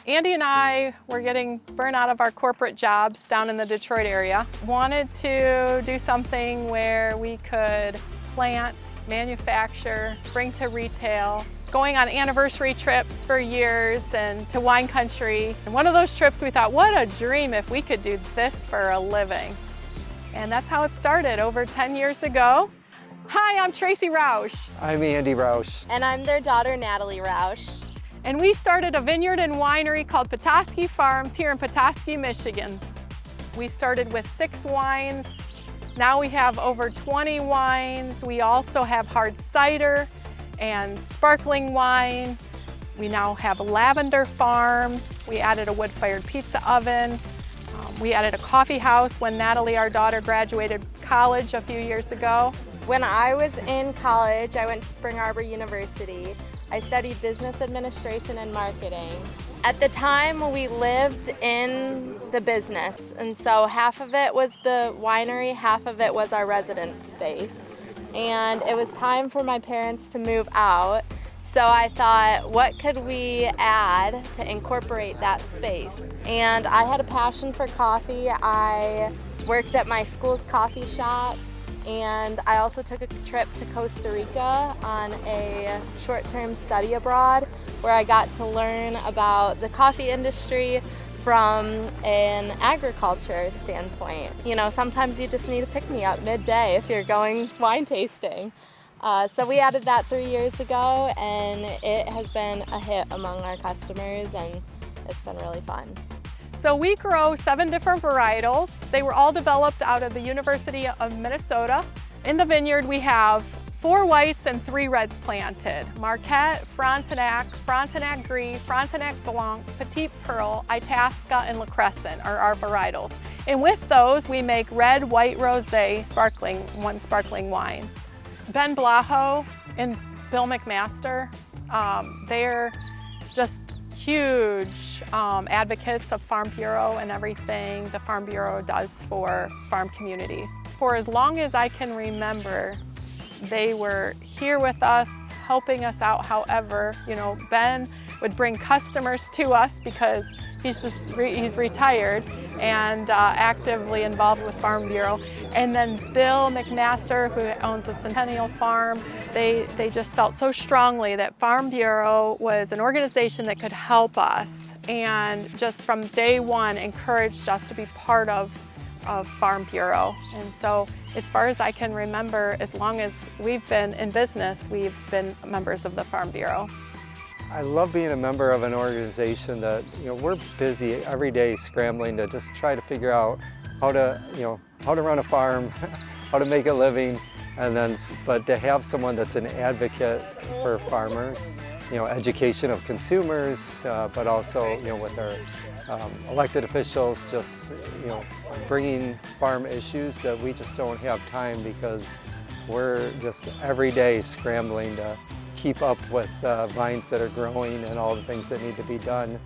Andy and I were getting burnt out of our corporate jobs down in the Detroit area. Wanted to do something where we could plant, manufacture, bring to retail, going on anniversary trips for years and to wine country. And one of those trips we thought, what a dream if we could do this for a living. And that's how it started over 10 years ago. Hi, I'm Tracie Roush. I'm Andy Roush. And I'm their daughter, Natalie Roush. And we started a vineyard and winery called Petoskey Farms here in Petoskey, Michigan. We started with 6 wines. Now we have over 20 wines. We also have hard cider and sparkling wine. We now have a lavender farm. We added a wood-fired pizza oven. We added a coffee house when Natalie, our daughter, graduated college a few years ago. When I was in college, I went to Spring Arbor University. I studied business administration and marketing. At the time, we lived in the business, and so half of it was the winery, half of it was our residence space. And it was time for my parents to move out, so I thought, what could we add to incorporate that space? And I had a passion for coffee. I worked at my school's coffee shop, and I also took a trip to Costa Rica on a short-term study abroad where I got to learn about the coffee industry from an agriculture standpoint. You know, sometimes you just need to pick me up midday if you're going wine tasting. So we added that 3 years ago, and it has been a hit among our customers, and it's been really fun. So we grow 7 different varietals. They were all developed out of the University of Minnesota. In the vineyard we have 4 whites and 3 reds planted. Marquette, Frontenac, Frontenac Gris, Frontenac Blanc, Petite Pearl, Itasca, and La Crescent are our varietals. And with those we make red, white, rosé, sparkling wines. Ben Blaho and Bill McMaster, they're just huge advocates of Farm Bureau and everything the Farm Bureau does for farm communities. For as long as I can remember, they were here with us, helping us out. However, you know, Ben would bring customers to us because he's retired and actively involved with Farm Bureau. And then Bill McMaster, who owns a Centennial Farm, they just felt so strongly that Farm Bureau was an organization that could help us, and just from day one encouraged us to be part of Farm Bureau. And so as far as I can remember, as long as we've been in business, we've been members of the Farm Bureau. I love being a member of an organization that, you know, we're busy every day scrambling to just try to figure out how to run a farm, how to make a living, and then, but to have someone that's an advocate for farmers, you know, education of consumers, but also, you know, with our elected officials, just, you know, bringing farm issues that we just don't have time because we're just every day scrambling to keep up with the vines that are growing and all the things that need to be done.